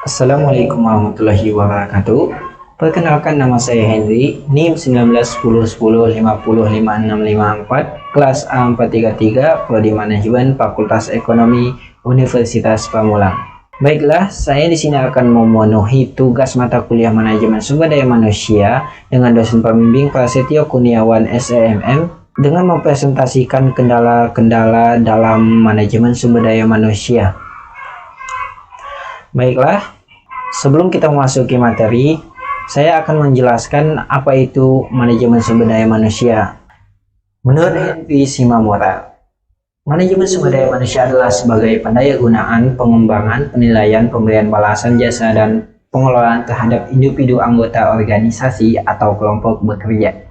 Assalamualaikum warahmatullahi wabarakatuh. Perkenalkan, nama saya Henry, NIM 191010505654, kelas A433, Prodi Manajemen, Fakultas Ekonomi, Universitas Pamulang. Baiklah, saya di sini akan memenuhi tugas mata kuliah Manajemen Sumber Daya Manusia dengan dosen pembimbing Prasetyo Kurniawan SEMM dengan mempresentasikan kendala-kendala dalam manajemen sumber daya manusia. Baiklah, sebelum kita memasuki materi, saya akan menjelaskan apa itu manajemen sumber daya manusia. Menurut Henry Shimamura, manajemen sumber daya manusia adalah sebagai pendayagunaan, pengembangan, penilaian, pemberian balasan jasa, dan pengelolaan terhadap individu anggota organisasi atau kelompok bekerja.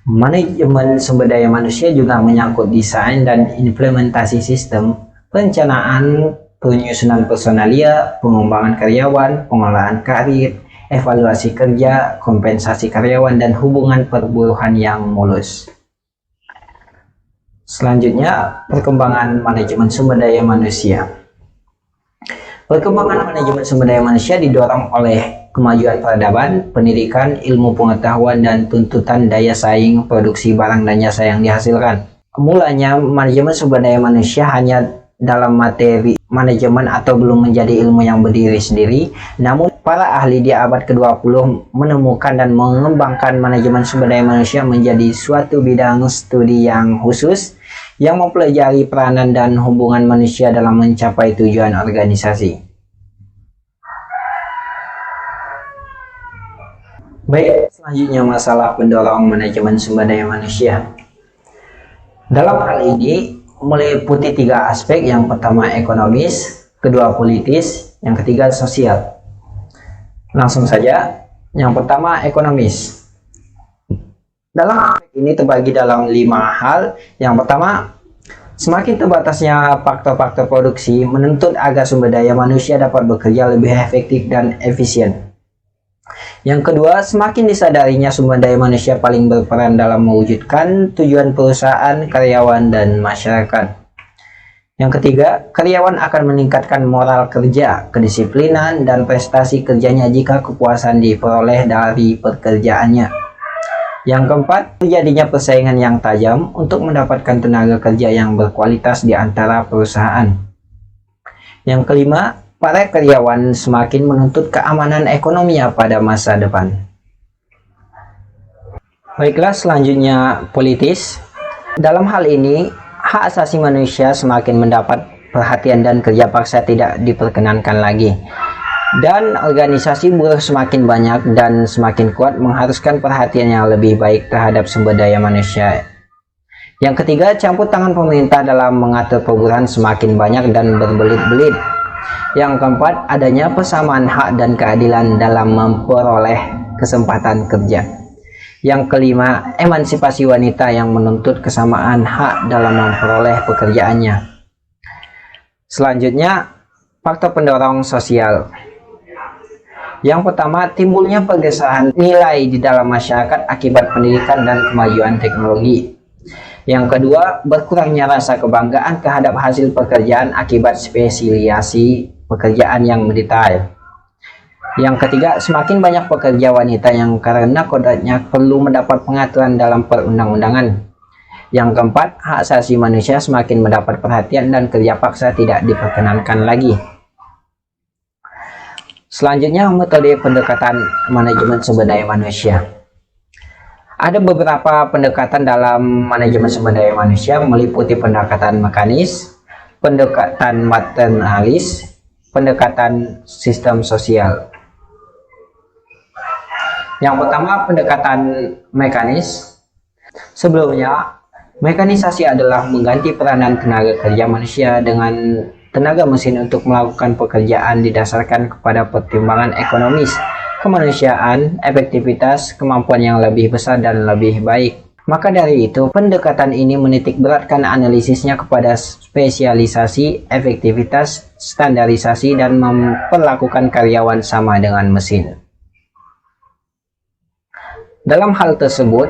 Manajemen sumber daya manusia juga menyangkut desain dan implementasi sistem, perencanaan, penyusunan personalia, pengembangan karyawan, pengelolaan karir, evaluasi kerja, kompensasi karyawan, dan hubungan perburuhan yang mulus. Selanjutnya, perkembangan manajemen sumber daya manusia. Perkembangan manajemen sumber daya manusia didorong oleh kemajuan peradaban, pendidikan, ilmu pengetahuan, dan tuntutan daya saing produksi barang dan jasa yang dihasilkan. Mulanya, manajemen sumber daya manusia hanya dalam materi manajemen atau belum menjadi ilmu yang berdiri sendiri, namun para ahli di abad ke-20 menemukan dan mengembangkan manajemen sumber daya manusia menjadi suatu bidang studi yang khusus yang mempelajari peranan dan hubungan manusia dalam mencapai tujuan organisasi. Baik, selanjutnya masalah pendorong manajemen sumber daya manusia. Dalam hal ini meliputi tiga aspek. Yang pertama ekonomis, kedua politis, yang ketiga sosial. Langsung saja, yang pertama ekonomis. Dalam aspek ini terbagi dalam 5 hal. Yang pertama, semakin terbatasnya faktor-faktor produksi menuntut agar sumber daya manusia dapat bekerja lebih efektif dan efisien. Yang kedua, semakin disadarinya sumber daya manusia paling berperan dalam mewujudkan tujuan perusahaan, karyawan, dan masyarakat. Yang ketiga, karyawan akan meningkatkan moral kerja, kedisiplinan, dan prestasi kerjanya jika kepuasan diperoleh dari pekerjaannya. Yang keempat, terjadinya persaingan yang tajam untuk mendapatkan tenaga kerja yang berkualitas di antara perusahaan. Yang kelima, para karyawan semakin menuntut keamanan ekonominya pada masa depan. Baiklah, selanjutnya politis. Dalam hal ini, hak asasi manusia semakin mendapat perhatian dan kerja paksa tidak diperkenankan lagi. Dan organisasi buruh semakin banyak dan semakin kuat mengharuskan perhatian yang lebih baik terhadap sumber daya manusia. Yang ketiga, campur tangan pemerintah dalam mengatur perburuhan semakin banyak dan berbelit-belit. Yang keempat, adanya persamaan hak dan keadilan dalam memperoleh kesempatan kerja. Yang kelima, emansipasi wanita yang menuntut kesamaan hak dalam memperoleh pekerjaannya. Selanjutnya, faktor pendorong sosial. Yang pertama, timbulnya pergeseran nilai di dalam masyarakat akibat pendidikan dan kemajuan teknologi. Yang kedua, berkurangnya rasa kebanggaan terhadap hasil pekerjaan akibat spesialisasi pekerjaan yang mendetail. Yang ketiga, semakin banyak pekerja wanita yang karena kodratnya perlu mendapat pengaturan dalam perundang-undangan. Yang keempat, hak asasi manusia semakin mendapat perhatian dan kerja paksa tidak diperkenankan lagi. Selanjutnya, metode pendekatan manajemen sumber daya manusia. Ada beberapa pendekatan dalam manajemen sumber daya manusia, meliputi pendekatan mekanis, pendekatan materalis, pendekatan sistem sosial. Yang pertama, pendekatan mekanis. Sebelumnya, mekanisasi adalah mengganti peranan tenaga kerja manusia dengan tenaga mesin untuk melakukan pekerjaan didasarkan kepada pertimbangan ekonomis, kemanusiaan, efektivitas, kemampuan yang lebih besar dan lebih baik. Maka dari itu, pendekatan ini menitik beratkan analisisnya kepada spesialisasi, efektivitas, standarisasi, dan memperlakukan karyawan sama dengan mesin. Dalam hal tersebut,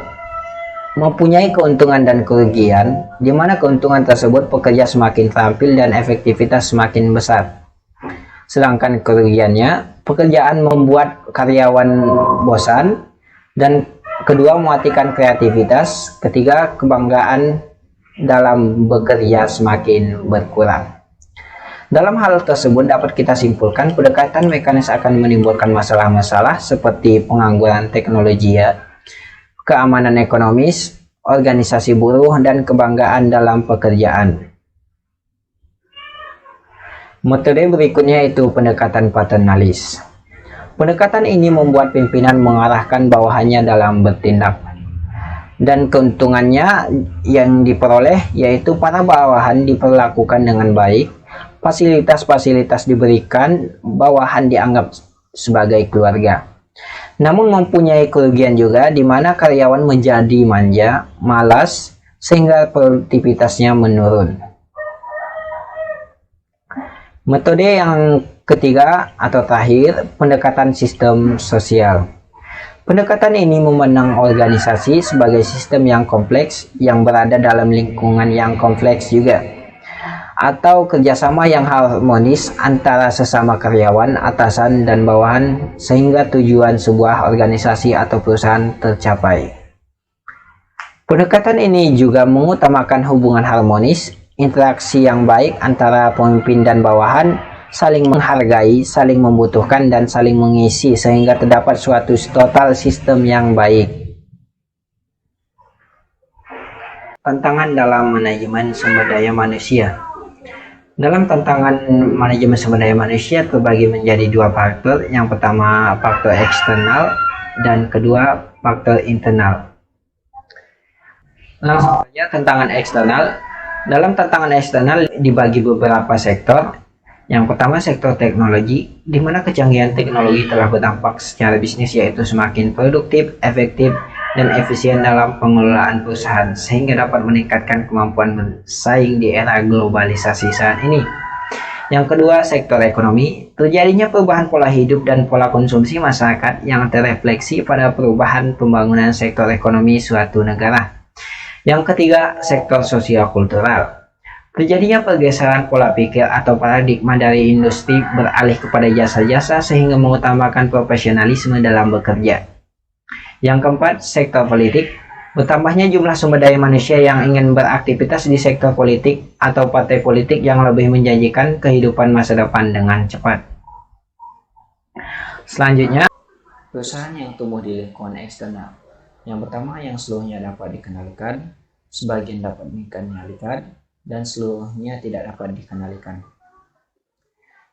mempunyai keuntungan dan kerugian, di mana keuntungan tersebut pekerja semakin terampil dan efektivitas semakin besar. Sedangkan kerugiannya, pekerjaan membuat karyawan bosan, dan kedua mematikan kreativitas, ketiga kebanggaan dalam bekerja semakin berkurang. Dalam hal tersebut dapat kita simpulkan pendekatan mekanis akan menimbulkan masalah-masalah seperti pengangguran teknologi, keamanan ekonomis, organisasi buruh, dan kebanggaan dalam pekerjaan. Metode berikutnya yaitu pendekatan paternalis. Pendekatan ini membuat pimpinan mengarahkan bawahannya dalam bertindak, dan keuntungannya yang diperoleh yaitu para bawahan diperlakukan dengan baik, fasilitas-fasilitas diberikan, bawahan dianggap sebagai keluarga. Namun mempunyai kerugian juga di mana karyawan menjadi manja, malas, sehingga produktivitasnya menurun. Metode yang ketiga atau terakhir, pendekatan sistem sosial. Pendekatan ini memandang organisasi sebagai sistem yang kompleks yang berada dalam lingkungan yang kompleks juga, atau kerjasama yang harmonis antara sesama karyawan, atasan, dan bawahan sehingga tujuan sebuah organisasi atau perusahaan tercapai. Pendekatan ini juga mengutamakan hubungan harmonis, interaksi yang baik antara pemimpin dan bawahan, saling menghargai, saling membutuhkan, dan saling mengisi sehingga terdapat suatu total sistem yang baik. Tantangan dalam manajemen sumber daya manusia. Dalam tantangan manajemen sumber daya manusia terbagi menjadi dua faktor. Yang pertama faktor eksternal dan kedua faktor internal. Langsung saja tantangan eksternal. Dalam tantangan eksternal dibagi beberapa sektor. Yang pertama sektor teknologi, di mana kecanggihan teknologi telah berdampak secara bisnis yaitu semakin produktif, efektif, dan efisien dalam pengelolaan perusahaan sehingga dapat meningkatkan kemampuan bersaing di era globalisasi saat ini. Yang kedua sektor ekonomi, terjadinya perubahan pola hidup dan pola konsumsi masyarakat yang terefleksi pada perubahan pembangunan sektor ekonomi suatu negara. Yang ketiga, sektor sosial kultural. Terjadinya pergeseran pola pikir atau paradigma dari industri beralih kepada jasa-jasa sehingga mengutamakan profesionalisme dalam bekerja. Yang keempat, sektor politik. Bertambahnya jumlah sumber daya manusia yang ingin beraktivitas di sektor politik atau partai politik yang lebih menjanjikan kehidupan masa depan dengan cepat. Selanjutnya, perusahaan yang tumbuh di lingkungan eksternal. Yang pertama yang seluruhnya dapat dikenalikan, sebagian dapat dikenalikan, dan seluruhnya tidak dapat dikenalikan.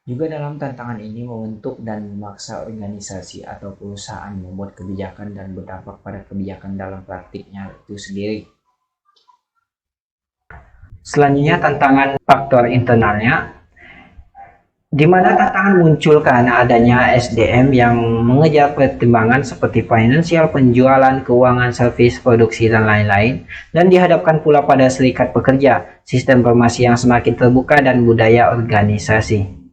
Juga dalam tantangan ini membentuk dan memaksa organisasi atau perusahaan membuat kebijakan dan berdampak pada kebijakan dalam praktiknya itu sendiri. Selanjutnya tantangan faktor internalnya, di mana tantangan muncul karena adanya SDM yang mengejar pertimbangan seperti finansial, penjualan, keuangan, servis, produksi, dan lain-lain, dan dihadapkan pula pada serikat pekerja, sistem informasi yang semakin terbuka, dan budaya organisasi.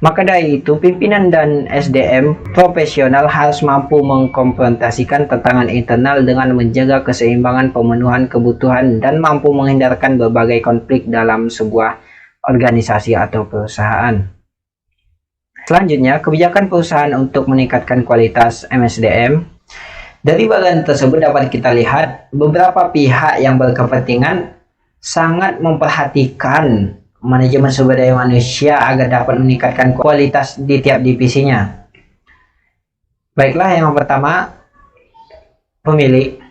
Maka dari itu, pimpinan dan SDM profesional harus mampu mengkonfrontasikan tantangan internal dengan menjaga keseimbangan pemenuhan kebutuhan dan mampu menghindarkan berbagai konflik dalam sebuah organisasi atau perusahaan. Selanjutnya, kebijakan perusahaan untuk meningkatkan kualitas MSDM. Dari bagian tersebut dapat kita lihat beberapa pihak yang berkepentingan sangat memperhatikan manajemen sumber daya manusia agar dapat meningkatkan kualitas di tiap divisinya. Baiklah, yang pertama, pemilik,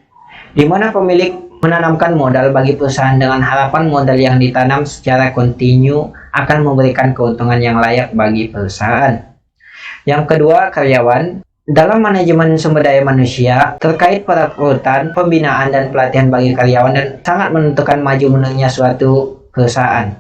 di mana pemilik menanamkan modal bagi perusahaan dengan harapan modal yang ditanam secara kontinu akan memberikan keuntungan yang layak bagi perusahaan. Yang kedua, karyawan. Dalam manajemen sumber daya manusia terkait perekrutan, pembinaan, dan pelatihan bagi karyawan dan sangat menentukan maju mundurnya suatu perusahaan.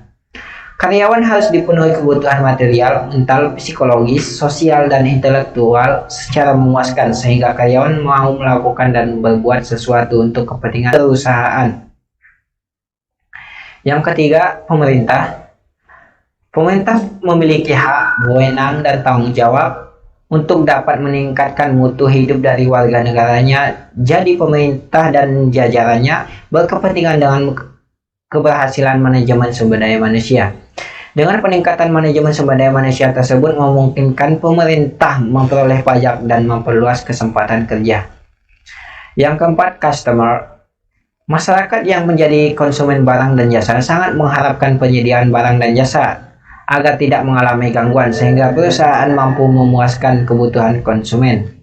Karyawan harus dipenuhi kebutuhan material, mental, psikologis, sosial, dan intelektual secara memuaskan sehingga karyawan mau melakukan dan berbuat sesuatu untuk kepentingan perusahaan. Yang ketiga, pemerintah. Pemerintah memiliki hak, wewenang, dan tanggung jawab untuk dapat meningkatkan mutu hidup dari warga negaranya. Jadi pemerintah dan jajarannya berkepentingan dengan keberhasilan manajemen sumber daya manusia. Dengan peningkatan manajemen sumber daya manusia tersebut memungkinkan pemerintah memperoleh pajak dan memperluas kesempatan kerja. Yang keempat, customer. Masyarakat yang menjadi konsumen barang dan jasa sangat mengharapkan penyediaan barang dan jasa agar tidak mengalami gangguan sehingga perusahaan mampu memuaskan kebutuhan konsumen.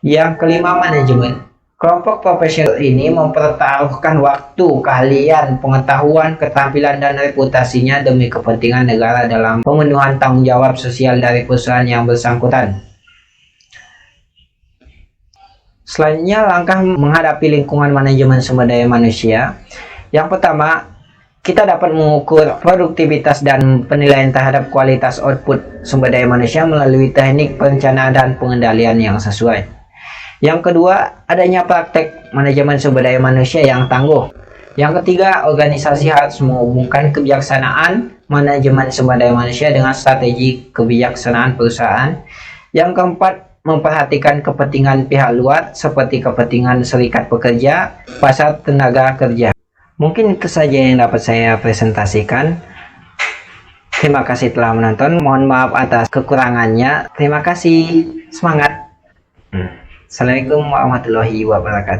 Yang kelima, manajemen. Kelompok profesional ini mempertaruhkan waktu, keahlian, pengetahuan, keterampilan, dan reputasinya demi kepentingan negara dalam pemenuhan tanggung jawab sosial dari perusahaan yang bersangkutan. Selanjutnya, langkah menghadapi lingkungan manajemen sumber daya manusia. Yang pertama, kita dapat mengukur produktivitas dan penilaian terhadap kualitas output sumber daya manusia melalui teknik perencanaan dan pengendalian yang sesuai. Yang kedua, adanya praktek manajemen sumber daya manusia yang tangguh. Yang ketiga, organisasi harus menghubungkan kebijaksanaan manajemen sumber daya manusia dengan strategi kebijaksanaan perusahaan. Yang keempat, memperhatikan kepentingan pihak luar seperti kepentingan serikat pekerja, pasar tenaga kerja. Mungkin itu saja yang dapat saya presentasikan. Terima kasih telah menonton. Mohon maaf atas kekurangannya. Terima kasih. Semangat. Assalamualaikum warahmatullahi wabarakatuh.